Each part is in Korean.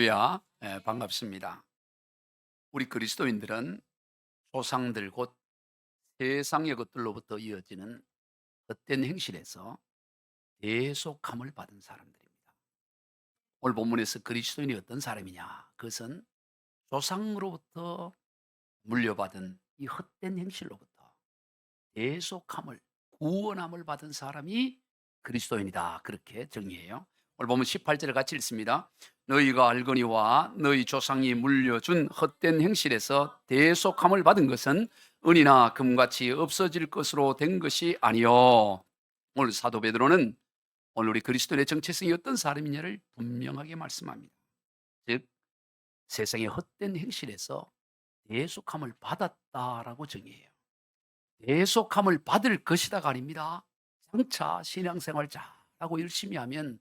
할렐루야. 반갑습니다. 우리 그리스도인들은 조상들 곧 세상의 것들로부터 이어지는 헛된 행실에서 대속함을 받은 사람들입니다. 오늘 본문에서 그리스도인이 어떤 사람이냐? 그것은 조상으로부터 물려받은 이 헛된 행실로부터 대속함을, 구원함을 받은 사람이 그리스도인이다. 그렇게 정의해요. 오늘 보면 18절을 같이 읽습니다. 너희가 알거니와 너희 조상이 물려준 헛된 행실에서 대속함을 받은 것은 은이나 금같이 없어질 것으로 된 것이 아니요. 오늘 사도 베드로는 오늘 우리 그리스도인의 정체성이 어떤 사람이냐를 분명하게 말씀합니다. 즉 세상의 헛된 행실에서 대속함을 받았다라고 정의해요. 대속함을 받을 것이다가 아닙니다. 장차 신앙생활 잘하고 열심히 하면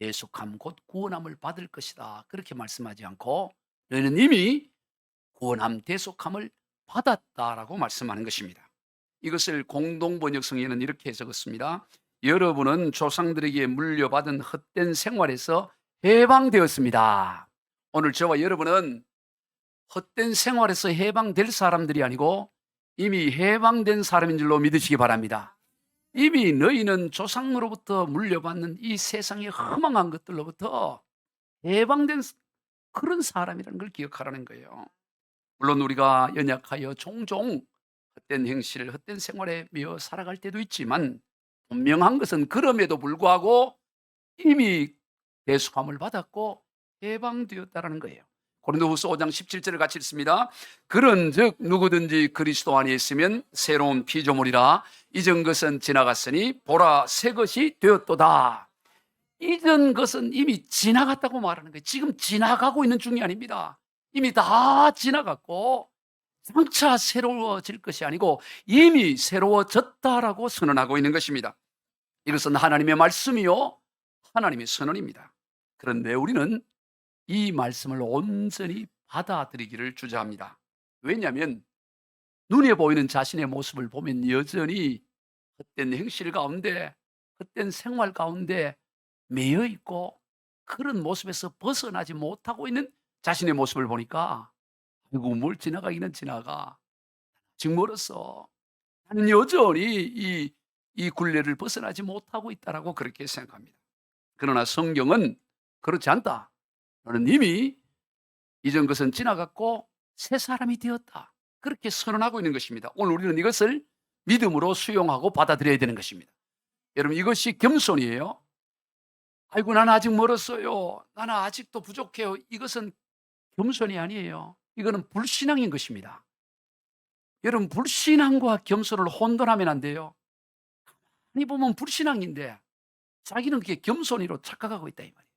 대속함 곧 구원함을 받을 것이다. 그렇게 말씀하지 않고 너희는 이미 구원함, 대속함을 받았다라고 말씀하는 것입니다. 이것을 공동번역성에는 이렇게 적었습니다. 여러분은 조상들에게 물려받은 헛된 생활에서 해방되었습니다. 오늘 저와 여러분은 헛된 생활에서 해방될 사람들이 아니고 이미 해방된 사람인 줄로 믿으시기 바랍니다. 이미 너희는 조상으로부터 물려받는 이 세상의 허망한 것들로부터 해방된 그런 사람이라는 걸 기억하라는 거예요. 물론 우리가 연약하여 종종 헛된 행실, 헛된 생활에 미어 살아갈 때도 있지만 분명한 것은 그럼에도 불구하고 이미 대속함을 받았고 해방되었다라는 거예요. 고린도후서 5장 17절을 같이 읽습니다. 그런즉 누구든지 그리스도 안에 있으면 새로운 피조물이라 이전 것은 지나갔으니 보라 새 것이 되었도다. 이전 것은 이미 지나갔다고 말하는 거예요. 지금 지나가고 있는 중이 아닙니다. 이미 다 지나갔고 장차 새로워질 것이 아니고 이미 새로워졌다라고 선언하고 있는 것입니다. 이것은 하나님의 말씀이요 하나님의 선언입니다. 그런데 우리는 이 말씀을 온전히 받아들이기를 주저합니다. 왜냐하면 눈에 보이는 자신의 모습을 보면 여전히 헛된 행실 가운데, 헛된 생활 가운데 매여 있고 그런 모습에서 벗어나지 못하고 있는 자신의 모습을 보니까 아이고 뭘 지나가기는 지나가. 아직 멀었어. 나는 여전히 이 굴레를 벗어나지 못하고 있다라고 그렇게 생각합니다. 그러나 성경은 그렇지 않다. 너는 이미 이전 것은 지나갔고 새 사람이 되었다. 그렇게 선언하고 있는 것입니다. 오늘 우리는 이것을 믿음으로 수용하고 받아들여야 되는 것입니다. 여러분 이것이 겸손이에요. 아이고 나는 아직 멀었어요. 나는 아직도 부족해요. 이것은 겸손이 아니에요. 이거는 불신앙인 것입니다. 여러분 불신앙과 겸손을 혼돈하면 안 돼요. 아니 보면 불신앙인데 자기는 그게 겸손이로 착각하고 있다 이 말이에요.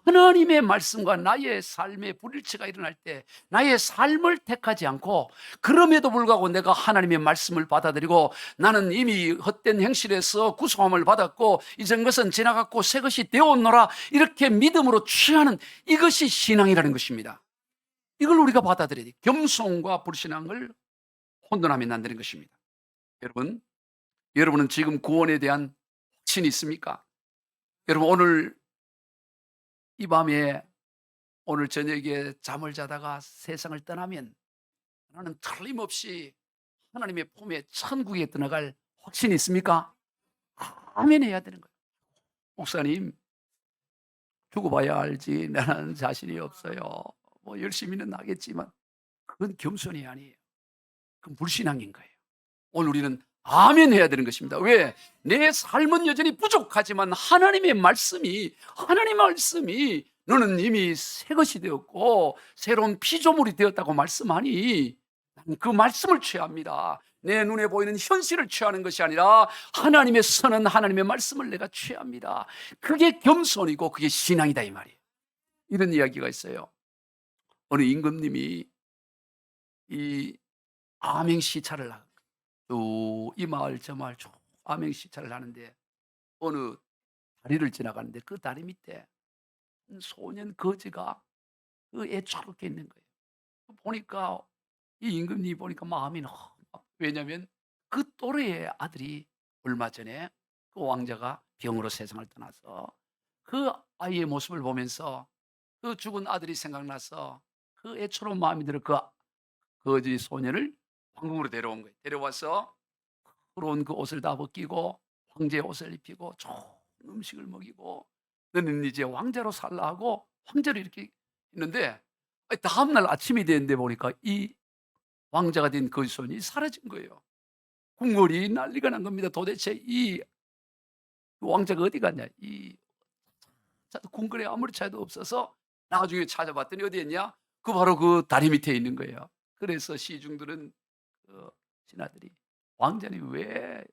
하나님의 말씀과 나의 삶의 불일치가 일어날 때 나의 삶을 택하지 않고 그럼에도 불구하고 내가 하나님의 말씀을 받아들이고 나는 이미 헛된 행실에서 구속함을 받았고 이전 것은 지나갔고 새 것이 되었노라 이렇게 믿음으로 취하는 이것이 신앙이라는 것입니다. 이걸 우리가 받아들여야 돼요. 겸손과 불신앙을 혼돈하면 안 되는 것입니다. 여러분은 지금 구원에 대한 확신이 있습니까? 여러분 오늘 이 밤에 오늘 저녁에 잠을 자다가 세상을 떠나면 나는 틀림없이 하나님의 품에 천국에 들어갈 확신이 있습니까? 아멘 해야 되는 거예요. 목사님 죽어봐야 알지 나는 자신이 없어요. 뭐 열심히는 하겠지만 그건 겸손이 아니에요. 그건 불신앙인 거예요. 오늘 우리는 아멘 해야 되는 것입니다. 왜? 내 삶은 여전히 부족하지만 하나님의 말씀이 너는 이미 새 것이 되었고 새로운 피조물이 되었다고 말씀하니 나는 그 말씀을 취합니다. 내 눈에 보이는 현실을 취하는 것이 아니라 하나님의 선언, 하나님의 말씀을 내가 취합니다. 그게 겸손이고 그게 신앙이다 이 말이에요. 이런 이야기가 있어요. 어느 임금님이 이 암행시차를 또 이 마을 저 마을 쭉 암행시차를 하는데 어느 다리를 지나가는데 그 다리 밑에 소년 거지가 그 애 쫓겨 있는 거예요. 보니까 이 임금님이 보니까 마음이 너무 왜냐하면 그 또래의 아들이 얼마 전에 그 왕자가 병으로 세상을 떠나서 그 아이의 모습을 보면서 그 죽은 아들이 생각나서 그 애처로운 마음이 들어 그 거지 소년을 왕궁으로 데려온 거예요. 데려와서 부러운 그 옷을 다 벗기고 황제의 옷을 입히고 좋은 음식을 먹이고 너는 이제 왕자로 살라 하고 황제로 이렇게 했는데, 다음날 아침이 됐는데 보니까 이 왕자가 된 그 손이 사라진 거예요. 궁궐이 난리가 난 겁니다. 도대체 이 왕자가 어디 갔냐. 이 궁궐에 아무리 찾아도 없어서 나중에 찾아봤더니 어디 있냐, 그 바로 그 다리 밑에 있는 거예요. 그래서 시중들은 그 신하들이 "왕자님 왜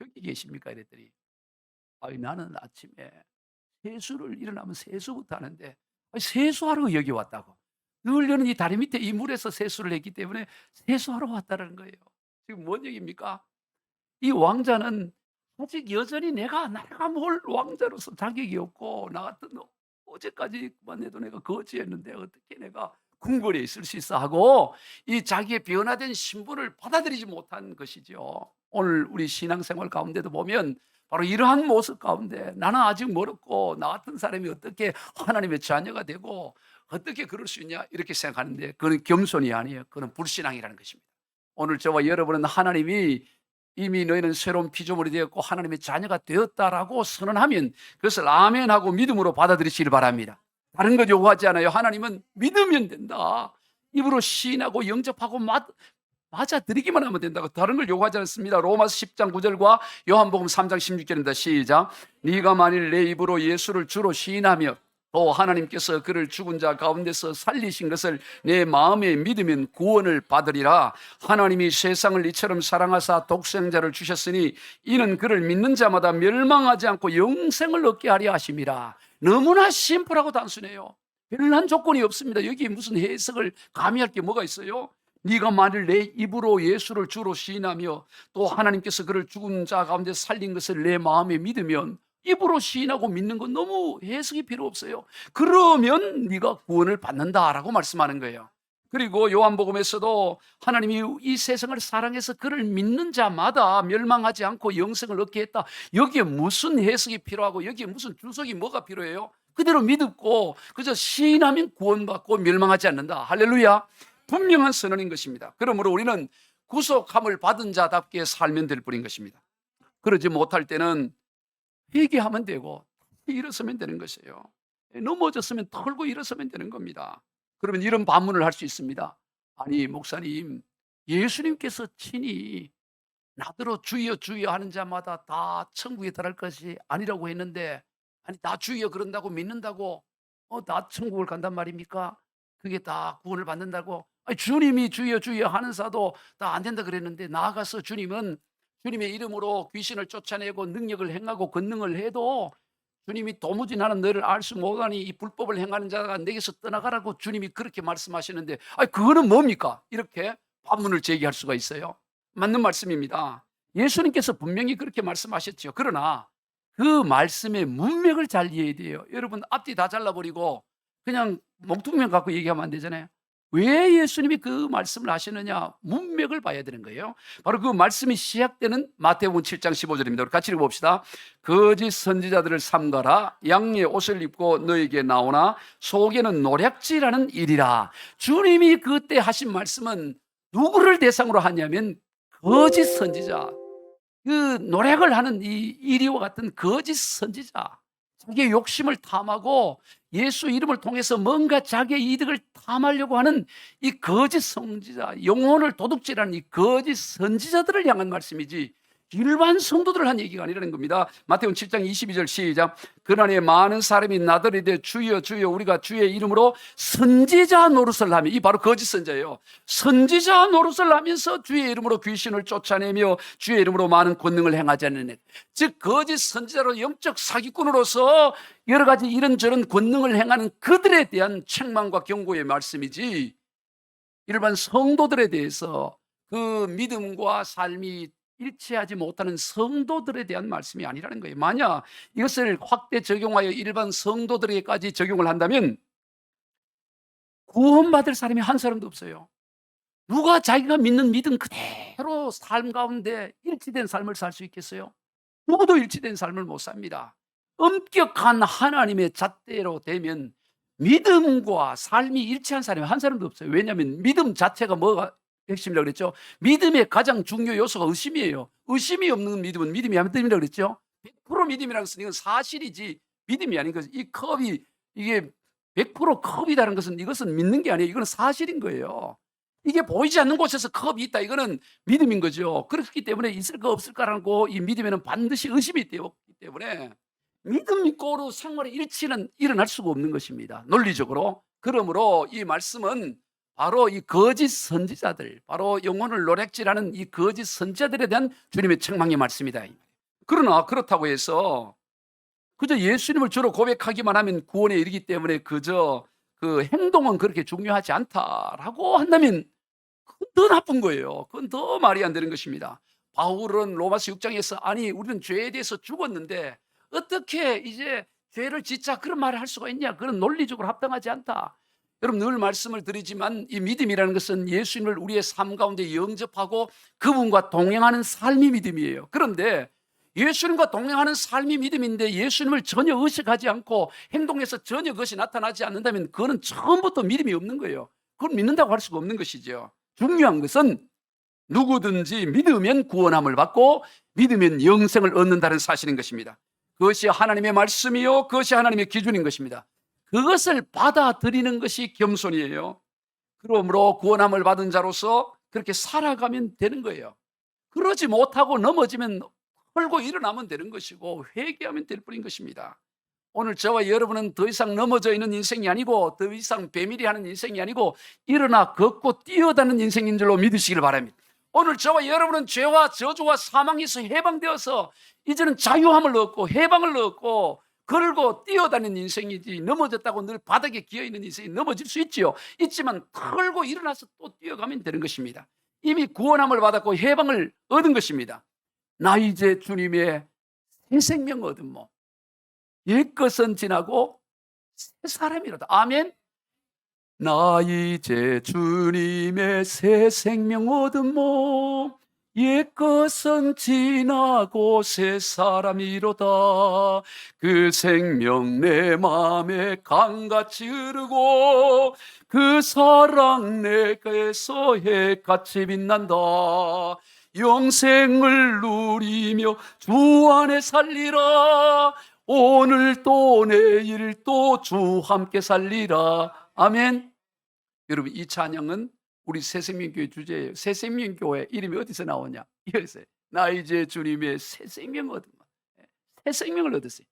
여기 계십니까?" 이랬더니 나는 아침에 세수를 일어나면 세수부터 하는데 세수하러 여기 왔다고. 늘 저는 이 다리 밑에 이 물에서 세수를 했기 때문에 세수하러 왔다는 거예요. 지금 뭔 얘기입니까? 이 왕자는 아직 여전히 내가 뭘 왕자로서 자격이 없고 나 같은 어제까지만 해도 내가 거지였는데 어떻게 내가 궁궐에 있을 수 있어 하고 이 자기의 변화된 신분을 받아들이지 못한 것이죠. 오늘 우리 신앙생활 가운데도 보면 바로 이러한 모습 가운데 나는 아직 멀었고 나 같은 사람이 어떻게 하나님의 자녀가 되고 어떻게 그럴 수 있냐 이렇게 생각하는데, 그건 겸손이 아니에요. 그건 불신앙이라는 것입니다. 오늘 저와 여러분은 하나님이 이미 너희는 새로운 피조물이 되었고 하나님의 자녀가 되었다라고 선언하면 그것을 아멘하고 믿음으로 받아들이시길 바랍니다. 다른 것 요구하지 않아요. 하나님은 믿으면 된다. 입으로 시인하고 영접하고 맞아들이기만 하면 된다고, 다른 걸 요구하지 않습니다. 로마서 10장 9절과 요한복음 3장 16절입니다. 시작. 네가 만일 내 입으로 예수를 주로 시인하며 또 하나님께서 그를 죽은 자 가운데서 살리신 것을 내 마음에 믿으면 구원을 받으리라. 하나님이 세상을 이처럼 사랑하사 독생자를 주셨으니 이는 그를 믿는 자마다 멸망하지 않고 영생을 얻게 하려 하심이라. 너무나 심플하고 단순해요. 별난 조건이 없습니다. 여기 무슨 해석을 가미할 게 뭐가 있어요? 네가 만일 내 입으로 예수를 주로 시인하며 또 하나님께서 그를 죽은 자 가운데 살린 것을 내 마음에 믿으면, 입으로 시인하고 믿는 건 너무 해석이 필요 없어요. 그러면 네가 구원을 받는다라고 말씀하는 거예요. 그리고 요한복음에서도 하나님이 이 세상을 사랑해서 그를 믿는 자마다 멸망하지 않고 영생을 얻게 했다. 여기에 무슨 해석이 필요하고 여기에 무슨 주석이 뭐가 필요해요? 그대로 믿고 그저 시인하면 구원받고 멸망하지 않는다. 할렐루야. 분명한 선언인 것입니다. 그러므로 우리는 구속함을 받은 자답게 살면 될 뿐인 것입니다. 그러지 못할 때는 회개하면 되고 일어서면 되는 것이에요. 넘어졌으면 털고 일어서면 되는 겁니다. 그러면 이런 반문을 할 수 있습니다. 아니 목사님, 예수님께서 친히 나더러 주여 주여 하는 자마다 다 천국에 들어갈 것이 아니라고 했는데, 아니 나 주여 그런다고 믿는다고 나 천국을 간단 말입니까? 그게 다 구원을 받는다고? 아니, 주님이 주여 주여 하는 사도 다 안 된다 그랬는데, 나아가서 주님은 주님의 이름으로 귀신을 쫓아내고 능력을 행하고 권능을 해도 주님이 도무지 나는 너를 알 수 못하니 이 불법을 행하는 자가 내게서 떠나가라고 주님이 그렇게 말씀하시는데, 아니 그거는 뭡니까? 이렇게 반문을 제기할 수가 있어요. 맞는 말씀입니다. 예수님께서 분명히 그렇게 말씀하셨죠. 그러나 그 말씀의 문맥을 잘 이해해야 돼요. 여러분 앞뒤 다 잘라버리고 그냥 몽뚱면 갖고 얘기하면 안 되잖아요. 왜 예수님이 그 말씀을 하시느냐, 문맥을 봐야 되는 거예요. 바로 그 말씀이 시작되는 마태복음 7장 15절입니다. 우리 같이 읽어봅시다. 거짓 선지자들을 삼가라. 양의 옷을 입고 너에게 나오나 속에는 노략질하는 일이라. 주님이 그때 하신 말씀은 누구를 대상으로 하냐면 거짓 선지자, 그 노력을 하는 이 이리와 같은 거짓 선지자, 자기의 욕심을 탐하고 예수 이름을 통해서 뭔가 자기의 이득을 탐하려고 하는 이 거짓 선지자, 영혼을 도둑질하는 이 거짓 선지자들을 향한 말씀이지 일반 성도들을 한 얘기가 아니라는 겁니다. 마태복음 7장 22절 시작. 그날에 많은 사람이 나더리되 주여 주여 우리가 주의 이름으로 선지자 노릇을 하며, 이 바로 거짓 선지자예요. 선지자 노릇을 하면서 주의 이름으로 귀신을 쫓아내며 주의 이름으로 많은 권능을 행하지 않는 애, 즉 거짓 선지자로 영적 사기꾼으로서 여러 가지 이런저런 권능을 행하는 그들에 대한 책망과 경고의 말씀이지, 일반 성도들에 대해서 그 믿음과 삶이 일치하지 못하는 성도들에 대한 말씀이 아니라는 거예요. 만약 이것을 확대 적용하여 일반 성도들에게까지 적용을 한다면 구원받을 사람이 한 사람도 없어요. 누가 자기가 믿는 믿음 그대로 삶 가운데 일치된 삶을 살 수 있겠어요? 누구도 일치된 삶을 못 삽니다. 엄격한 하나님의 잣대로 되면 믿음과 삶이 일치한 사람이 한 사람도 없어요. 왜냐하면 믿음 자체가 뭐가 핵심이라고 그랬죠? 믿음의 가장 중요 요소가 의심이에요. 의심이 없는 믿음은 믿음이 안 됩니다 그랬죠? 100% 믿음이라는 것은 이건 사실이지 믿음이 아닌 거죠. 이 컵이 이게 100% 컵이라는 것은 이것은 믿는 게 아니에요. 이거는 사실인 거예요. 이게 보이지 않는 곳에서 컵이 있다. 이거는 믿음인 거죠. 그렇기 때문에 있을까 없을까라고 이 믿음에는 반드시 의심이 있기 때문에 믿음 있고로 생활의 일치는 일어날 수가 없는 것입니다. 논리적으로. 그러므로 이 말씀은 바로 이 거짓 선지자들, 바로 영혼을 노략질하는 이 거짓 선지자들에 대한 주님의 책망의 말씀이다. 그러나 그렇다고 해서 그저 예수님을 주로 고백하기만 하면 구원에 이르기 때문에 그저 그 행동은 그렇게 중요하지 않다라고 한다면 그건 더 나쁜 거예요. 그건 더 말이 안 되는 것입니다. 바울은 로마서 6장에서 아니 우리는 죄에 대해서 죽었는데 어떻게 이제 죄를 짓자 그런 말을 할 수가 있냐? 그런 논리적으로 합당하지 않다. 여러분 늘 말씀을 드리지만 이 믿음이라는 것은 예수님을 우리의 삶 가운데 영접하고 그분과 동행하는 삶이 믿음이에요. 그런데 예수님과 동행하는 삶이 믿음인데 예수님을 전혀 의식하지 않고 행동에서 전혀 그것이 나타나지 않는다면 그거는 처음부터 믿음이 없는 거예요. 그걸 믿는다고 할 수가 없는 것이죠. 중요한 것은 누구든지 믿으면 구원함을 받고 믿으면 영생을 얻는다는 사실인 것입니다. 그것이 하나님의 말씀이요 그것이 하나님의 기준인 것입니다. 그것을 받아들이는 것이 겸손이에요. 그러므로 구원함을 받은 자로서 그렇게 살아가면 되는 거예요. 그러지 못하고 넘어지면 헐고 일어나면 되는 것이고 회개하면 될 뿐인 것입니다. 오늘 저와 여러분은 더 이상 넘어져 있는 인생이 아니고 더 이상 배밀이 하는 인생이 아니고 일어나 걷고 뛰어다니는 인생인 줄로 믿으시길 바랍니다. 오늘 저와 여러분은 죄와 저주와 사망에서 해방되어서 이제는 자유함을 얻고 해방을 얻고 걸고 뛰어다니는 인생이지 넘어졌다고 늘 바닥에 기어있는 인생이 넘어질 수 있지요. 있지만 털고 일어나서 또 뛰어가면 되는 것입니다. 이미 구원함을 받았고 해방을 얻은 것입니다. 나 이제 주님의 새 생명 얻음모 옛것은 지나고 새 사람이로다. 아멘. 나 이제 주님의 새 생명 얻음모 옛것은 지나고 새 사람이로다. 그 생명 내 맘에 강같이 흐르고 그 사랑 내게서 해같이 빛난다. 영생을 누리며 주 안에 살리라. 오늘 또 내일 또 주 함께 살리라. 아멘. 여러분 이 찬양은 우리 새생명교회 주제예요. 새생명교회 이름이 어디서 나오냐? 이거였어요. 나 이제 주님의 새 생명 얻은 새 생명을 얻었어요.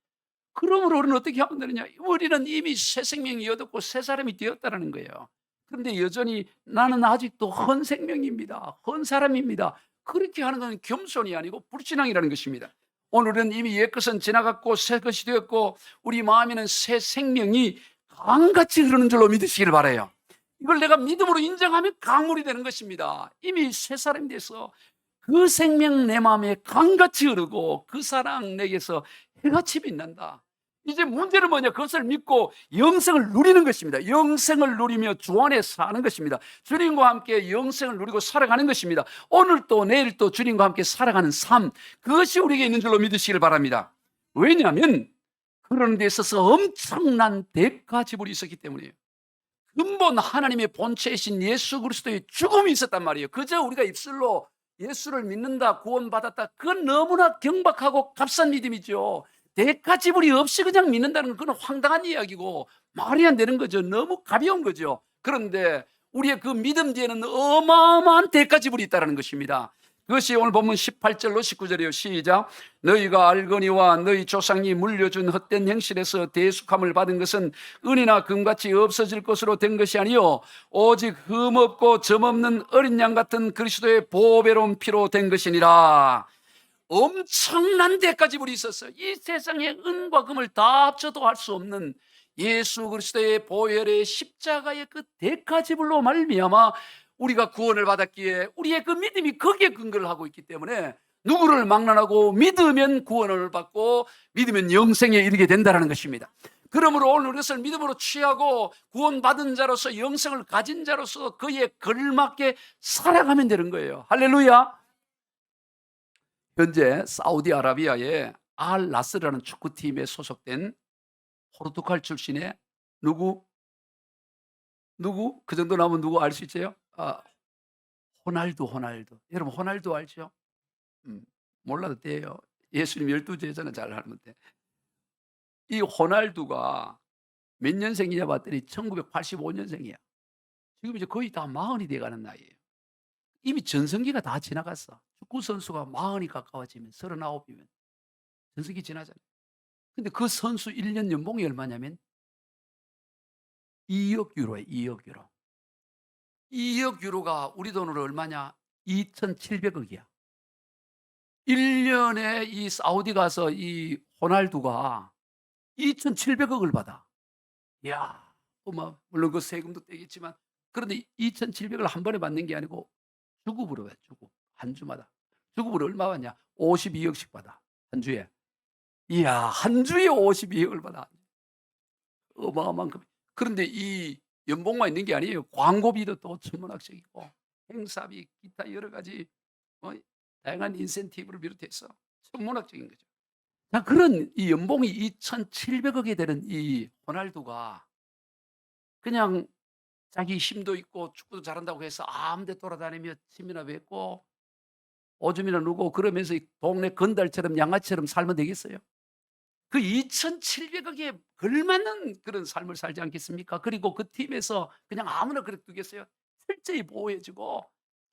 그러므로 우리는 어떻게 하면 되느냐? 우리는 이미 새 생명이 얻었고 새 사람이 되었다는 거예요. 그런데 여전히 나는 아직도 헌 생명입니다. 헌 사람입니다. 그렇게 하는 건 겸손이 아니고 불신앙이라는 것입니다. 오늘은 이미 옛것은 지나갔고 새 것이 되었고 우리 마음에는 새 생명이 강같이 흐르는 줄로 믿으시기를 바라요. 이걸 내가 믿음으로 인정하면 강물이 되는 것입니다. 이미 새 사람이 돼서 그 생명 내 마음에 강같이 흐르고 그 사랑 내게서 해같이 빛난다. 이제 문제는 뭐냐? 그것을 믿고 영생을 누리는 것입니다. 영생을 누리며 주 안에 사는 것입니다. 주님과 함께 영생을 누리고 살아가는 것입니다. 오늘 또 내일 또 주님과 함께 살아가는 삶, 그것이 우리에게 있는 줄로 믿으시길 바랍니다. 왜냐하면 그런 데 있어서 엄청난 대가 지불이 있었기 때문이에요. 근본 하나님의 본체이신 예수 그리스도의 죽음이 있었단 말이에요. 그저 우리가 입술로 예수를 믿는다, 구원받았다, 그건 너무나 경박하고 값싼 믿음이죠. 대가 지불이 없이 그냥 믿는다는 건 황당한 이야기고 말이 안 되는 거죠. 너무 가벼운 거죠. 그런데 우리의 그 믿음 뒤에는 어마어마한 대가 지불이 있다는 것입니다. 그것이 오늘 본문 18절로 19절이에요. 시작. 너희가 알거니와 너희 조상이 물려준 헛된 행실에서 대속함을 받은 것은 은이나 금같이 없어질 것으로 된 것이 아니요 오직 흠없고 점없는 어린 양 같은 그리스도의 보배로운 피로 된 것이니라. 엄청난 대가 지불이 있었어요. 이 세상의 은과 금을 다 합쳐도 할 수 없는 예수 그리스도의 보혈의 십자가의 그 대가 지불로 말미암아 우리가 구원을 받았기에 우리의 그 믿음이 거기에 근거를 하고 있기 때문에 누구를 막론하고 믿으면 구원을 받고 믿으면 영생에 이르게 된다는 것입니다. 그러므로 오늘 이것을 믿음으로 취하고 구원받은 자로서 영생을 가진 자로서 그에 걸맞게 살아가면 되는 거예요. 할렐루야. 현재 사우디아라비아의 알 나스르라는 축구팀에 소속된 포르투갈 출신의 누구? 누구? 그 정도 나오면 누구 알 수 있어요? 호날두, 호날두. 여러분 호날두 알죠? 음 몰라도 돼요. 예수님 12 제자는 잘 아는데. 이 호날두가 몇 년생이냐 봤더니 1985 년생이야. 지금 이제 거의 다 40이 돼 가는 나이예요. 이미 전성기가 다 지나갔어. 축구 선수가 40이 가까워지면 39 이면 전성기 지나잖아요. 근데 그 선수 1년 연봉이 얼마냐면 2억 유로예요, 2억 유로. 2억 유로가 우리 돈으로 얼마냐? 2,700 억이야. 1 년에 이 사우디 가서 이 호날두가 2,700 억을 받아. 이야. 물론 그 세금도 떼겠지만, 그런데 2,700을 한 번에 받는 게 아니고 주급으로 해, 주급. 한 주마다. 주급으로 얼마 받냐? 52 억씩 받아, 한 주에. 이야, 한 주에 52 억을 받아. 어마어마한 금. 그런데 이 연봉만 있는 게 아니에요. 광고비도 또 천문학적이고, 행사비, 기타 여러 가지 다양한 인센티브를 비롯해서 천문학적인 거죠. 자, 그런 이 연봉이 2,700 억이 되는 이 호날두가 그냥 자기 힘도 있고 축구도 잘한다고 해서 아무 데 돌아다니며 침이나 뱉고 오줌이나 누고 그러면서 이 동네 건달처럼 양아치처럼 살면 되겠어요? 그 2,700 억에 걸맞는 그런 삶을 살지 않겠습니까? 그리고 그 팀에서 그냥 아무나 그래 두겠어요? 철저히 보호해 주고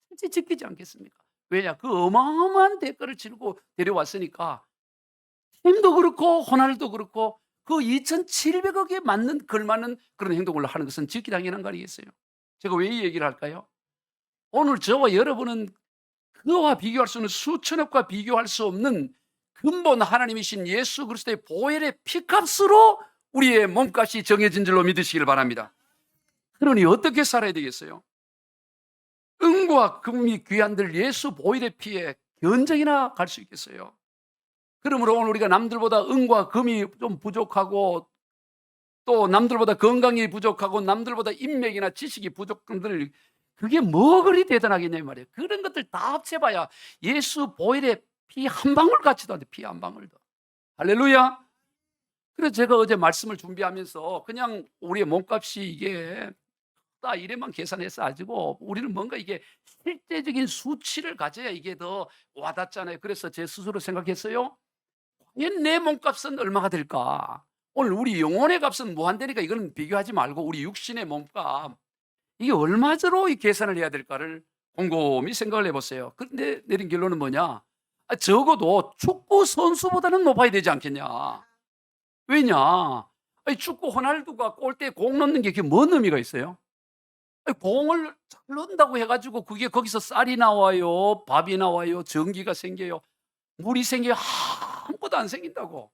철저히 지키지 않겠습니까? 왜냐? 그 어마어마한 대가를 치르고 데려왔으니까 팀도 그렇고 호날두도 그렇고 그 2,700 억에 맞는 걸맞는 그런 행동을 하는 것은 지극히 당연한 거 아니겠어요? 제가 왜 이 얘기를 할까요? 오늘 저와 여러분은 그와 비교할 수는 수천억과 비교할 수 없는 근본 하나님이신 예수 그리스도의 보혈의 피값으로 우리의 몸값이 정해진 줄로 믿으시길 바랍니다. 그러니 어떻게 살아야 되겠어요? 은과 금이 귀한들 예수 보혈의 피에 견적이나 갈 수 있겠어요? 그러므로 오늘 우리가 남들보다 은과 금이 좀 부족하고 또 남들보다 건강이 부족하고 남들보다 인맥이나 지식이 부족한들, 그게 뭐 그리 대단하겠냐 이 말이에요. 그런 것들 다 합쳐봐야 예수 보혈의 피 한 방울 같지도 않대, 피 한 방울도. 할렐루야. 그래서 제가 어제 말씀을 준비하면서 그냥 우리의 몸값이 이게 다 이래만 계산해서 가지고 우리는 뭔가 이게 실제적인 수치를 가져야 이게 더 와닿잖아요. 그래서 제 스스로 생각했어요. 과연 내 몸값은 얼마가 될까? 오늘 우리 영혼의 값은 무한대니까 이거는 비교하지 말고 우리 육신의 몸값, 이게 얼마로 이 계산을 해야 될까를 곰곰이 생각을 해봤어요. 그런데 내린 결론은 뭐냐? 적어도 축구 선수보다는 높아야 되지 않겠냐? 왜냐? 축구 호날두가 골대에 공 넣는 게 그게 뭔 의미가 있어요? 공을 잘 넣는다고 해가지고 그게 거기서 쌀이 나와요, 밥이 나와요, 전기가 생겨요, 물이 생겨요? 아무것도 안 생긴다고.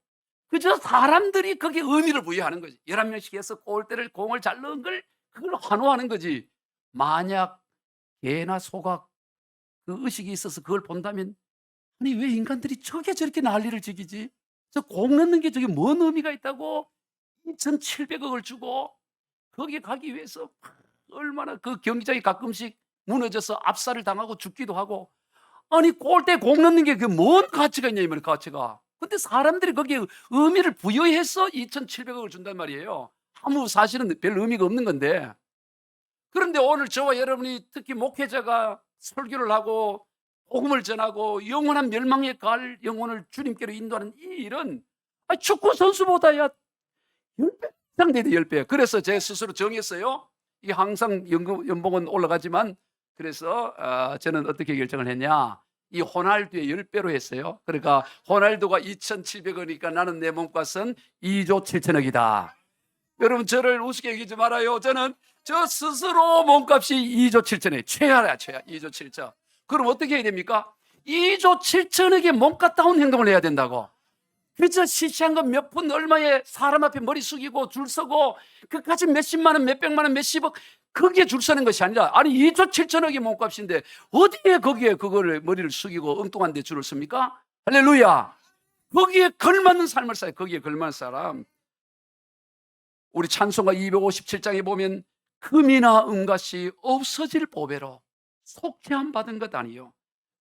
그저 사람들이 거기에 의미를 부여하는 거지. 11명씩 해서 골대를 공을 잘 넣은 걸 그걸 환호하는 거지. 만약 개나 소가 그 의식이 있어서 그걸 본다면, 아니 왜 인간들이 저렇게 난리를 지기지? 저 공 넣는 게 저게 뭔 의미가 있다고 2,700 억을 주고 거기에 가기 위해서 얼마나 그 경기장이 가끔씩 무너져서 압살을 당하고 죽기도 하고, 아니 골대에 공 넣는 게 그게 뭔 가치가 있냐 이 말이에요, 가치가. 근데 사람들이 거기에 의미를 부여해서 2,700 억을 준단 말이에요. 아무 사실은 별 의미가 없는 건데. 그런데 오늘 저와 여러분이 특히 목회자가 설교를 하고 복음을 전하고 영원한 멸망에 갈 영혼을 주님께로 인도하는 이 일은 축구 선수보다야 10배 이상 돼야 돼, 10배. 그래서 제 스스로 정했어요. 이게 항상 연봉은 올라가지만, 그래서 저는 어떻게 결정을 했냐, 이 호날두의 10배로 했어요. 그러니까 호날두가 2,700억이니까 나는 내 몸값은 2조 7천억이다. 여러분 저를 우습게 여기지 말아요. 저는 저 스스로 몸값이 2조 7천억, 최하야 최하, 2조 7천. 그럼 어떻게 해야 됩니까? 2조 7천억의 몸값다운 행동을 해야 된다고. 그저 시시한 거 몇 푼 얼마에 사람 앞에 머리 숙이고 줄 서고 그까지 몇십만 원, 몇백만 원, 몇십억 거기에 줄 서는 것이 아니라, 아니 2조 7천억이 몸값인데 어디에 거기에 그거를 머리를 숙이고 엉뚱한 데 줄을 섭니까? 할렐루야. 거기에 걸맞는 삶을 살아요. 거기에 걸맞는 사람. 우리 찬송가 257장에 보면 금이나 은같이 없어질 보배로 속죄함 받은 것 아니요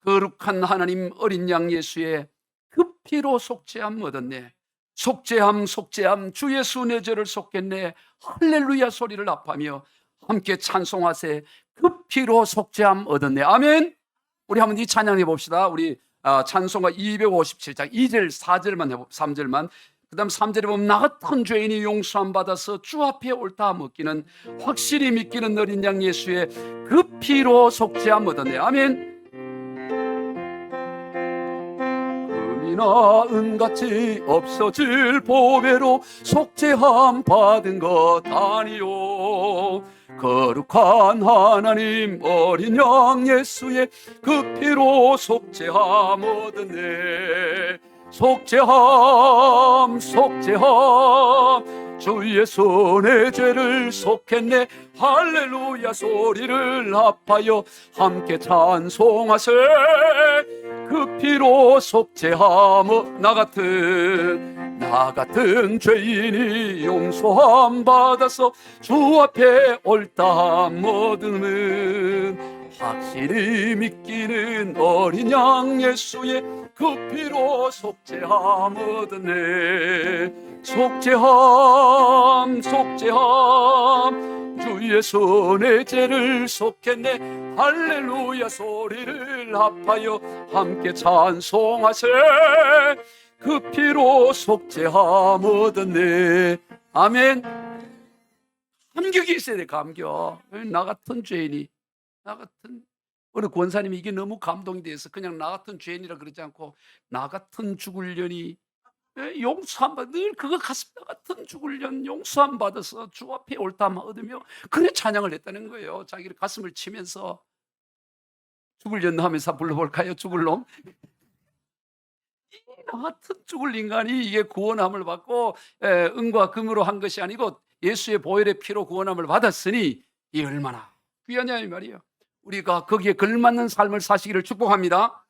거룩한 하나님 어린 양 예수의 그 피로 속죄함 얻었네. 속죄함 속죄함 주 예수 내 죄를 속겠네. 할렐루야 소리를 합하며 함께 찬송하세. 그 피로 속죄함 얻었네. 아멘. 우리 한번 이 찬양해 봅시다. 우리 찬송가 257장 2절 4절만 해보 3절만. 그다음 3절에 보면 나 같은 죄인이 용서함 받아서 주 앞에 옳다 먹기는 확실히 믿기는 어린 양 예수의 그 피로 속죄함 얻었네. 아멘. 금이나 은같이 없어질 보배로 속죄함 받은 것 아니요. 거룩한 하나님 어린 양 예수의 그 피로 속죄함 얻었네. 속죄함 속죄함 주의 손에 죄를 속했네. 할렐루야 소리를 합하여 함께 찬송하세. 그 피로 속죄함 나 같은 죄인이 용서함 받아서 주 앞에 옳다함 얻으면 확실히 믿기는 어린 양 예수의 그 피로 속죄함 얻었네. 속죄함 속죄함 주의 손에 죄를 속했네. 할렐루야 소리를 합하여 함께 찬송하세. 그 피로 속죄함 얻었네. 아멘. 감격이 있어야 돼. 감격. 나 같은 죄인이, 나 같은, 어느 권사님이 이게 너무 감동이 돼서 그냥 나 같은 죄인이라 그러지 않고 나 같은 죽을려니 용서함 받아, 늘 그거 가슴 나 같은 죽을련 용서함 받아서 주 앞에 옳다함 얻으며 그래 찬양을 했다는 거예요. 자기를 가슴을 치면서 죽을련 하면서 불러볼까요? 죽을 놈. 나 같은 죽을 인간이 이게 구원함을 받고 은과 금으로 한 것이 아니고 예수의 보혈의 피로 구원함을 받았으니 이 얼마나 귀하냐 이 말이에요. 우리가 거기에 걸맞는 삶을 사시기를 축복합니다.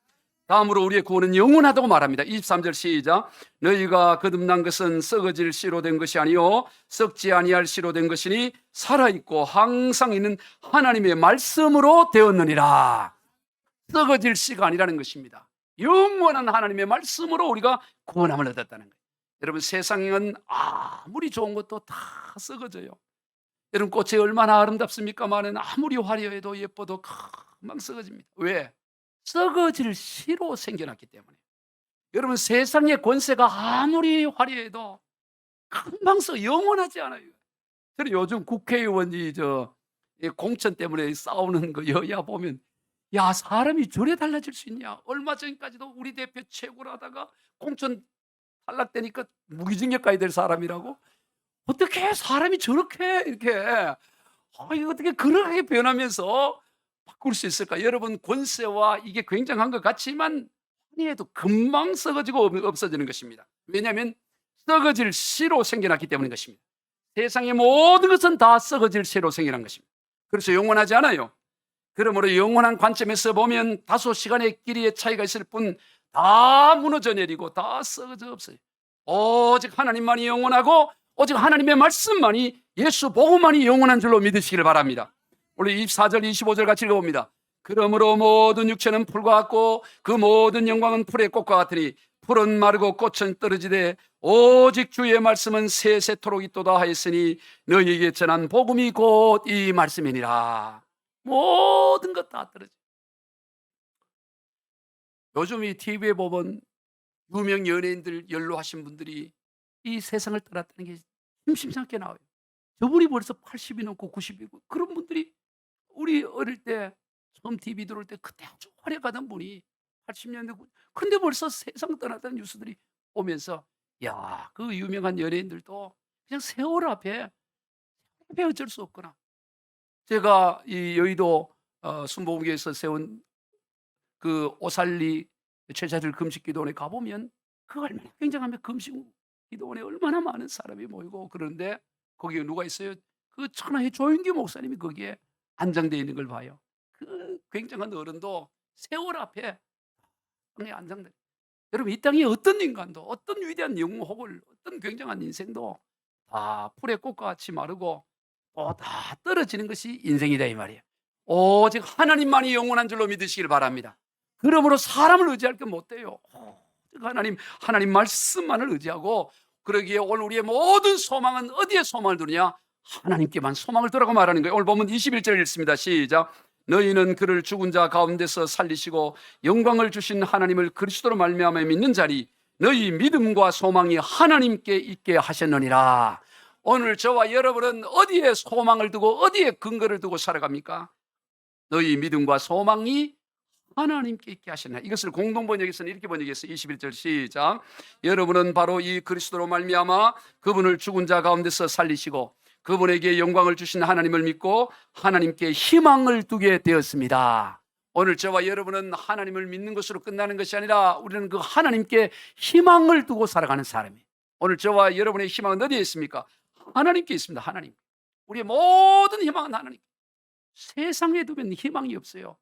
다음으로 우리의 구원은 영원하다고 말합니다. 23절 시작. 너희가 거듭난 것은 썩어질 씨로 된 것이 아니요 썩지 아니할 씨로 된 것이니 살아있고 항상 있는 하나님의 말씀으로 되었느니라. 썩어질 씨가 아니라는 것입니다. 영원한 하나님의 말씀으로 우리가 구원함을 얻었다는 거예요. 여러분 세상은 아무리 좋은 것도 다 썩어져요. 여러분 꽃이 얼마나 아름답습니까만은 아무리 화려해도 예뻐도 금방 썩어집니다. 왜? 썩어질 씨로 생겨났기 때문에. 여러분 세상의 권세가 아무리 화려해도 금방 영원하지 않아요. 저는 요즘 국회의원이 공천 때문에 싸우는 거 여야 보면 야 사람이 저래 달라질 수 있냐. 얼마 전까지도 우리 대표 최고로 하다가 공천 탈락되니까 무기징역 가야 될 사람이라고. 어떻게 사람이 저렇게 이렇게 이거 어떻게 그렇게 변하면서 바꿀 수 있을까? 여러분 권세와 이게 굉장한 것 같지만 해도 금방 썩어지고 없어지는 것입니다. 왜냐하면 썩어질 씨로 생겨났기 때문인 것입니다. 세상의 모든 것은 다 썩어질 씨로 생겨난 것입니다. 그래서 영원하지 않아요. 그러므로 영원한 관점에서 보면 다소 시간의 길이의 차이가 있을 뿐 다 무너져 내리고 다 썩어져 없어요. 오직 하나님만이 영원하고 오직 하나님의 말씀만이 예수 복음만이 영원한 줄로 믿으시기를 바랍니다. 우리 24절 25절 같이 읽어봅니다. 그러므로 모든 육체는 풀과 같고 그 모든 영광은 풀의 꽃과 같으니 풀은 마르고 꽃은 떨어지되 오직 주의 말씀은 세세토록 있도다 하였으니 너희에게 전한 복음이 곧 이 말씀이니라. 모든 것 다 떨어져. 요즘 이 TV에 보면 유명 연예인들 연로하신 분들이 이 세상을 떠났다는 게 심심찮게 나와요. 저분이 벌써 80이 넘고 90이고 그런 분들이 우리 어릴 때 처음 TV 들어올 때 그때 아주 화려하던 분이 80년대 근데 벌써 세상 떠났다는 뉴스들이 오면서 야, 그 유명한 연예인들도 그냥 세월 앞에 어쩔 수 없구나. 제가 이 여의도 순복음교회에서 세운 그 오살리 제자들 금식 기도원에 가보면 그 얼마나 굉장하면 금식 기도원에 얼마나 많은 사람이 모이고 그런데 거기에 누가 있어요? 그 천하의 조윤기 목사님이 거기에 안장되어 있는 걸 봐요. 그 굉장한 어른도 세월 앞에 땅에 안장돼. 여러분 이 땅에 어떤 인간도 어떤 위대한 영웅을 어떤 굉장한 인생도 다 풀의 꽃과 같이 마르고 또 다 떨어지는 것이 인생이다 이 말이에요. 오직 하나님만이 영원한 줄로 믿으시길 바랍니다. 그러므로 사람을 의지할 게 못 돼요. 하나님 말씀만을 의지하고 그러기에 오늘 우리의 모든 소망은 어디에 소망을 두느냐? 하나님께만 소망을 두라고 말하는 거예요. 오늘 보면 21절 읽습니다. 시작. 너희는 그를 죽은 자 가운데서 살리시고 영광을 주신 하나님을 그리스도로 말미암아 믿는 자리 너희 믿음과 소망이 하나님께 있게 하셨느니라. 오늘 저와 여러분은 어디에 소망을 두고 어디에 근거를 두고 살아갑니까? 너희 믿음과 소망이 하나님께 있게 하셨나. 이것을 공동번역에서는 이렇게 번역했어요. 21절 시작. 여러분은 바로 이 그리스도로 말미암아 그분을 죽은 자 가운데서 살리시고 그분에게 영광을 주신 하나님을 믿고 하나님께 희망을 두게 되었습니다. 오늘 저와 여러분은 하나님을 믿는 것으로 끝나는 것이 아니라 우리는 그 하나님께 희망을 두고 살아가는 사람이에요. 오늘 저와 여러분의 희망은 어디에 있습니까? 하나님께 있습니다. 하나님. 우리의 모든 희망은 하나님. 세상에 두면 희망이 없어요.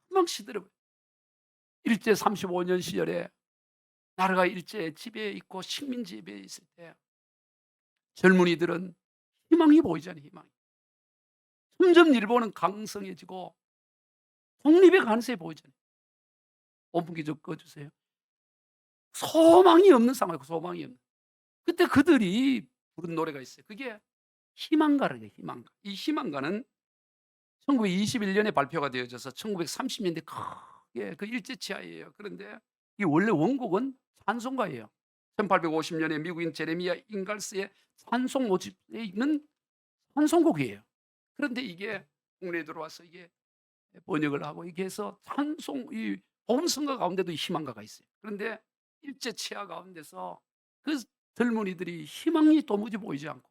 희망 시들어요. 일제 35년 시절에 나라가 일제 지배에 있고 식민 지배에 있을 때 젊은이들은 희망이 보이잖아요. 희망이. 점점 일본은 강성해지고 독립의 가능성이 보이잖아요. 온풍기 좀 꺼주세요. 소망이 없는 상황이고 소망이 없는. 그때 그들이 부른 노래가 있어요. 그게 희망가라고요. 희망가. 이 희망가는 1921년에 발표가 되어져서 1930년대 크게 그 일제치하예요. 그런데 이 원래 원곡은 찬송가예요. 1850년에 미국인 제레미야 잉갈스의 찬송 모집에 있는 찬송곡이에요. 그런데 이게 국내에 들어와서 이게 번역을 하고 이게 해서 찬송, 이 복음성가 가운데도 희망가가 있어요. 그런데 일제치하 가운데서 그 젊은이들이 희망이 도무지 보이지 않고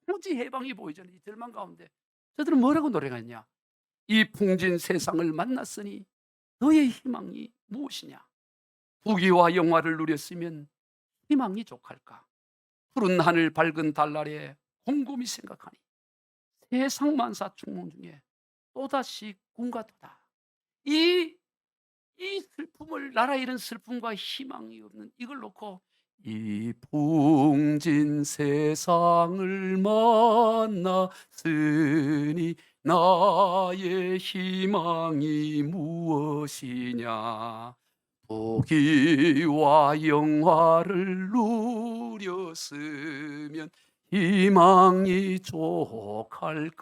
도무지 해방이 보이지 않는 이 절망 가운데 저들은 뭐라고 노래가 있냐? 이 풍진 세상을 만났으니 너의 희망이 무엇이냐? 부귀와 영화를 누렸으면 희망이 족할까? 푸른 하늘 밝은 달 아래 곰곰이 생각하니 세상 만사 충몽 중에 또다시 꿈같도다. 이 슬픔을, 나라 잃은 슬픔과 희망이 없는 이걸 놓고 이 풍진 세상을 만났으니 나의 희망이 무엇이냐? 부귀와 영화를 누렸으면 희망이 족할까?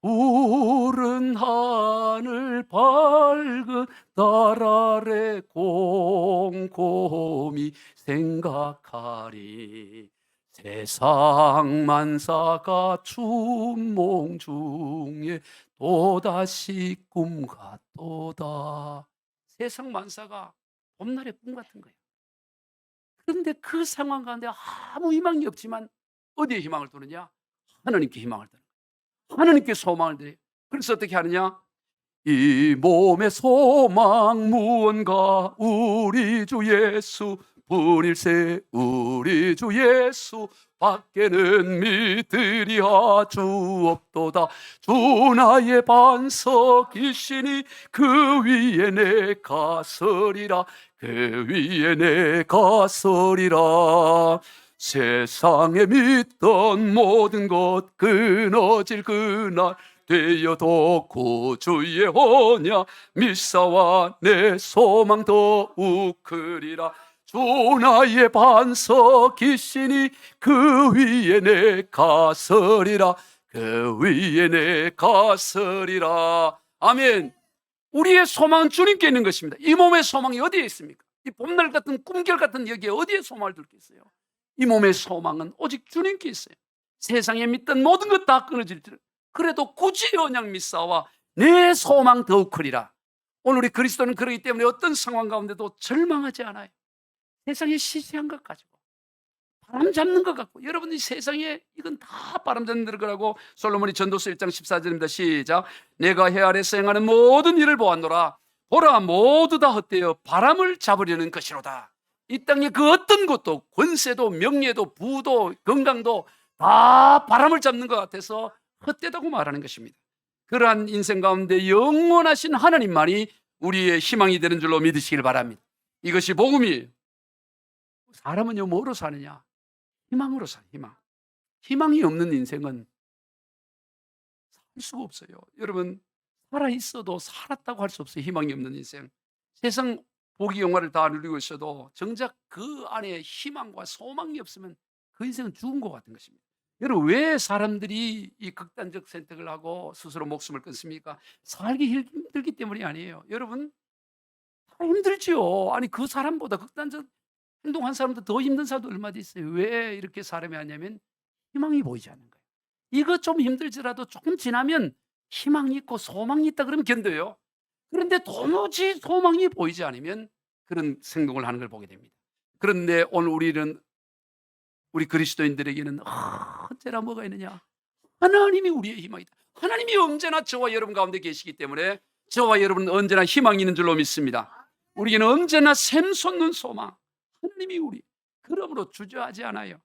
푸른 하늘 밝은 달 아래 곰곰이 생각하리 세상 만사가 춘몽 중에 또다시 꿈 같도다. 세상 만사가 봄날의 꿈 같은 거예요. 그런데 그 상황 가운데 아무 희망이 없지만 어디에 희망을 두느냐? 하나님께 희망을 두는 거예요. 하나님께 소망을 드려요. 그래서 어떻게 하느냐? 이 몸의 소망 무언가 우리 주 예수 뿐일세. 우리 주 예수 밖에는 믿으리하 주 없도다. 주 나의 반석이시니 그 위에 내가 서리라. 그 위에 내가 서리라. 세상에 믿던 모든 것 끊어질 그날 되어도 구주의 언약 미사와 내 소망 더욱 크리라. 주 나의 반석이시니 그 위에 내가 서리라. 그 위에 내가 서리라. 아멘. 우리의 소망은 주님께 있는 것입니다. 이 몸의 소망이 어디에 있습니까? 이 봄날 같은 꿈결 같은 여기에 어디에 소망을 둘겠어요? 이 몸의 소망은 오직 주님께 있어요. 세상에 믿던 모든 것 다 끊어질지라. 그래도 굳이 언약 믿사와 내 소망 더욱 크리라. 오늘 우리 그리스도는 그러기 때문에 어떤 상황 가운데도 절망하지 않아요. 세상에 시시한 것 가지고 바람 잡는 것 같고, 여러분이 세상에 이건 다 바람 잡는 거라고 솔로몬이 전도서 1장 14절입니다. 시작. 내가 해 아래서 행하는 모든 일을 보았노라. 보라 모두 다 헛되어 바람을 잡으려는 것이로다. 이 땅에 그 어떤 것도 권세도 명예도 부도 건강도 다 바람을 잡는 것 같아서 헛되다고 말하는 것입니다. 그러한 인생 가운데 영원하신 하나님만이 우리의 희망이 되는 줄로 믿으시길 바랍니다. 이것이 복음이에요. 사람은요 뭐로 사느냐? 희망으로 살아요. 희망이 없는 인생은 살 수가 없어요. 여러분, 살아있어도 살았다고 할 수 없어요. 희망이 없는 인생. 세상 보기 영화를 다 누리고 있어도 정작 그 안에 희망과 소망이 없으면 그 인생은 죽은 것 같은 것입니다. 여러분, 왜 사람들이 이 극단적 선택을 하고 스스로 목숨을 끊습니까? 살기 힘들기 때문이 아니에요. 여러분, 다 힘들지요. 아니, 그 사람보다 극단적 행동한 사람도 더 힘든 사람도 얼마나 있어요. 왜 이렇게 사람이 하냐면 희망이 보이지 않는 거예요. 이거 좀 힘들지라도 조금 지나면 희망이 있고 소망이 있다 그러면 견뎌요. 그런데 도무지 소망이 보이지 않으면 그런 행동을 하는 걸 보게 됩니다. 그런데 오늘 우리 그리스도인들에게는 언제나 뭐가 있느냐? 하나님이 우리의 희망이다. 하나님이 언제나 저와 여러분 가운데 계시기 때문에 저와 여러분은 언제나 희망이 있는 줄로 믿습니다. 우리에게는 언제나 샘솟는 소망, 하나님이 우리, 그러므로 주저하지 않아요.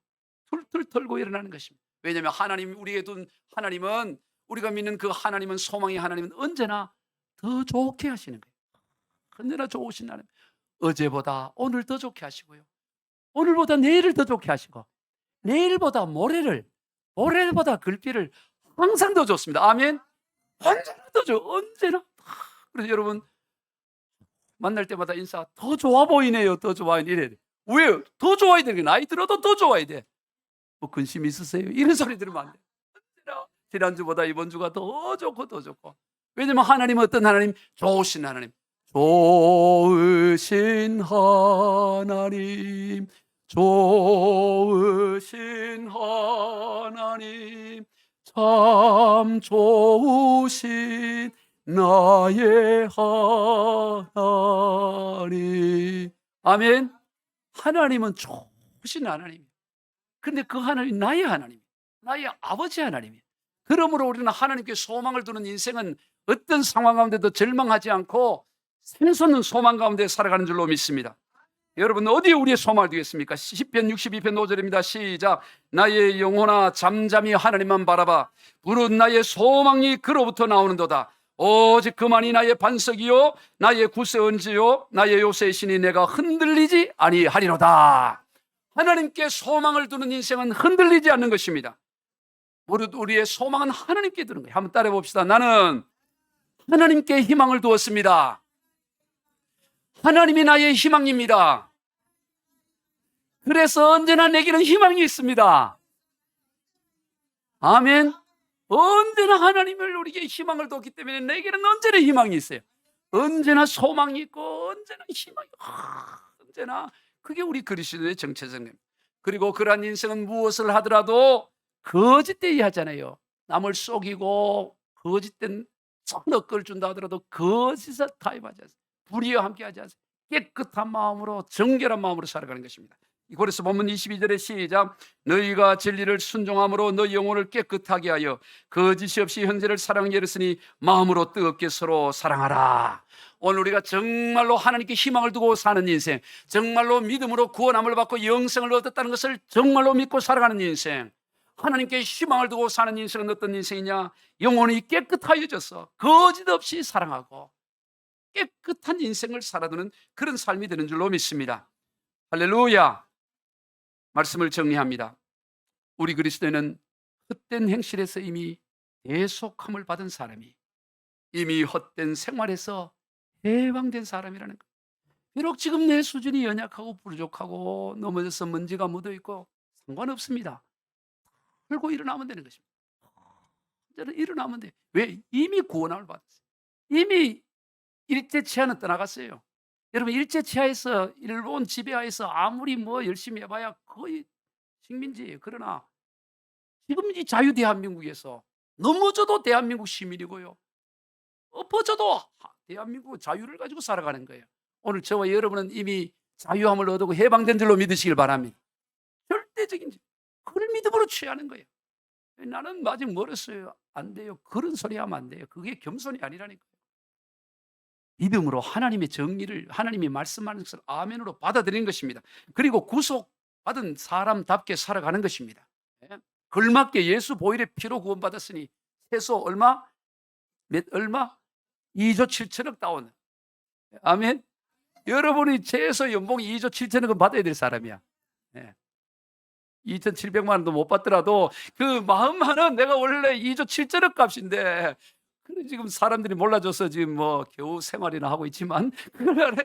툴툴 털고 일어나는 것입니다. 왜냐하면 우리에게 둔 하나님은, 우리가 믿는 그 하나님은, 소망의 하나님은 언제나 더 좋게 하시는 거예요. 언제나 좋으신 하나님. 어제보다 오늘 더 좋게 하시고요, 오늘보다 내일을 더 좋게 하시고, 내일보다 모레보다 글비를 항상 더 좋습니다. 아멘. 언제나 더 좋아. 언제나. 그래서 여러분, 만날 때마다 인사, 더 좋아 보이네요. 더 좋아. 이래야 돼. 왜? 더 좋아야 되는 게, 나이 들어도 더 좋아야 돼. 뭐 근심 있으세요? 이런 소리 들으면 안 돼. 언제나 지난주보다 이번 주가 더 좋고 더 좋고. 왜냐면 하나님은 어떤 하나님? 좋으신 하나님. 좋으신 하나님, 좋으신 하나님, 참 좋으신 나의 하나님. 아멘. 하나님은 좋으신 하나님. 그런데 그 하나님이 나의 하나님, 나의 아버지 하나님이에요. 그러므로 우리는 하나님께 소망을 두는 인생은 어떤 상황 가운데도 절망하지 않고 샘솟는 소망 가운데 살아가는 줄로 믿습니다. 여러분, 어디에 우리의 소망을 두겠습니까? 시편 62편 5절입니다. 시작. 나의 영혼아, 잠잠히 하나님만 바라봐. 부른 나의 소망이 그로부터 나오는도다. 오직 그만이 나의 반석이요 나의 구세언지요 나의 요새의 신이, 내가 흔들리지 아니하리로다. 하나님께 소망을 두는 인생은 흔들리지 않는 것입니다. 우리의 소망은 하나님께 두는 거예요. 한번 따라해 봅시다. 나는 하나님께 희망을 두었습니다. 하나님이 나의 희망입니다. 그래서 언제나 내게는 희망이 있습니다. 아멘. 언제나 하나님을 우리에게 희망을 뒀기 때문에 내게는 언제나 희망이 있어요. 언제나 소망이 있고 언제나 희망이 있고, 언제나. 그게 우리 그리스도의 정체성입니다. 그리고 그러한 인생은 무엇을 하더라도 거짓되이 하잖아요. 남을 속이고 거짓된 선악을 준다 하더라도 거짓에 가입하지 않습니다. 불의와 함께 하지 않습니다. 깨끗한 마음으로, 정결한 마음으로 살아가는 것입니다. 고린도서 본문 22절에 시작. 너희가 진리를 순종함으로 너희 영혼을 깨끗하게 하여 거짓이 없이 형제를 사랑하게 하였으니 마음으로 뜨겁게 서로 사랑하라. 오늘 우리가 정말로 하나님께 희망을 두고 사는 인생, 정말로 믿음으로 구원함을 받고 영생을 얻었다는 것을 정말로 믿고 살아가는 인생, 하나님께 희망을 두고 사는 인생은 어떤 인생이냐? 영혼이 깨끗하여져서 거짓 없이 사랑하고 깨끗한 인생을 살아두는 그런 삶이 되는 줄로 믿습니다. 할렐루야. 말씀을 정리합니다. 우리 그리스도인은 헛된 행실에서 이미 대속함을 받은 사람이, 이미 헛된 생활에서 해방된 사람이라는 거예요. 비록 지금 내 수준이 연약하고 부족하고 넘어져서 먼지가 묻어있고 상관없습니다. 풀고 일어나면 되는 것입니다. 저는 일어나면 돼요. 왜? 이미 구원함을 받았어요. 이미 일제 치하는 떠나갔어요. 여러분, 일제 치하에서, 일본 지배하에서 아무리 뭐 열심히 해봐야 거의 식민지예요. 그러나 지금 이 자유 대한민국에서 넘어져도 대한민국 시민이고요, 엎어져도 대한민국 자유를 가지고 살아가는 거예요. 오늘 저와 여러분은 이미 자유함을 얻고 해방된 줄로 믿으시길 바랍니다. 절대적인 그걸 믿음으로 취하는 거예요. 나는 아직 멀었어요. 안 돼요. 그런 소리 하면 안 돼요. 그게 겸손이 아니라니까요. 믿음으로 하나님의 정의를, 하나님이 말씀하는 것을 아멘으로 받아들이는 것입니다. 그리고 구속받은 사람답게 살아가는 것입니다. 걸맞게 예수 보혈의 피로 구원받았으니 최소 얼마? 2조 7천억 다운. 아멘. 여러분이 최소 연봉 2조 7천억은 받아야 될 사람이야. 2,700만 원도 못 받더라도 그 마음만은 내가 원래 2조 7천억 값인데, 그래 지금 사람들이 몰라줘서 지금 뭐 겨우 생활이나 하고 있지만 그걸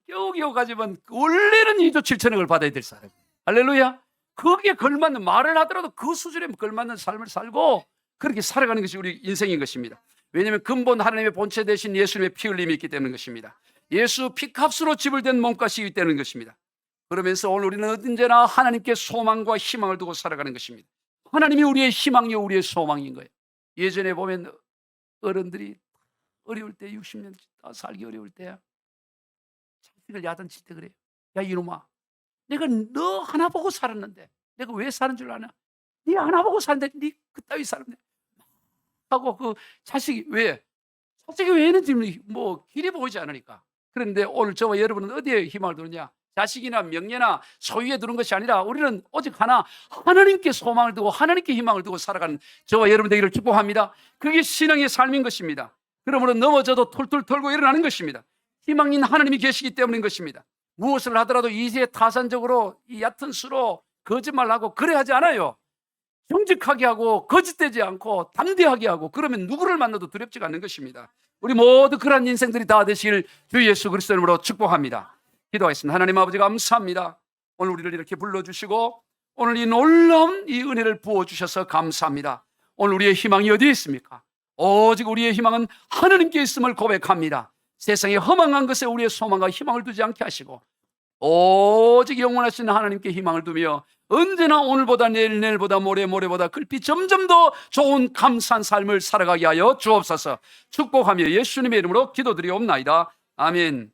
겨우겨우 가지만 원래는 2조 7천억을 받아야 될 사람. 할렐루야. 거기에 걸맞는 말을 하더라도 그 수준에 걸맞는 삶을 살고 그렇게 살아가는 것이 우리 인생인 것입니다. 왜냐하면 근본 하나님의 본체 대신 예수님의 피 흘림이 있기 때문인 것입니다. 예수 피값으로 지불된 몸값이기 때문인 것입니다. 그러면서 오늘 우리는 언제나 하나님께 소망과 희망을 두고 살아가는 것입니다. 하나님이 우리의 희망이요 우리의 소망인 거예요. 예전에 보면 어른들이 어려울 때 60년 살기 어려울 때야 자식을 야단칠 때 그래요. 야 이놈아, 내가 너 하나 보고 살았는데 내가 왜 사는 줄 아나? 네 하나 보고 사는데 네 그따위 살았네 하고 그 자식이 왜 있는지 뭐 길이 보이지 않으니까. 그런데 오늘 저와 여러분은 어디에 희망을 두느냐? 자식이나 명예나 소유에 두는 것이 아니라 우리는 오직 하나 하나님께 소망을 두고 하나님께 희망을 두고 살아가는 저와 여러분 되기를 축복합니다. 그게 신앙의 삶인 것입니다. 그러므로 넘어져도 툴툴 털고 일어나는 것입니다. 희망인 하나님이 계시기 때문인 것입니다. 무엇을 하더라도 이세 타산적으로 이 얕은 수로 거짓말하고 그래 하지 않아요. 정직하게 하고 거짓되지 않고 담대하게 하고 그러면 누구를 만나도 두렵지가 않는 것입니다. 우리 모두 그런 인생들이 다 되시길 주 예수 그리스도 이름으로 축복합니다. 기도하겠습니다. 하나님 아버지 감사합니다. 오늘 우리를 이렇게 불러주시고 오늘 이 놀라운 이 은혜를 부어주셔서 감사합니다. 오늘 우리의 희망이 어디에 있습니까? 오직 우리의 희망은 하나님께 있음을 고백합니다. 세상에 허망한 것에 우리의 소망과 희망을 두지 않게 하시고 오직 영원하신 하나님께 희망을 두며 언제나 오늘보다 내일보다 모레보다 글빛 점점 더 좋은 감사한 삶을 살아가게 하여 주옵소서. 축복하며 예수님의 이름으로 기도드리옵나이다. 아멘.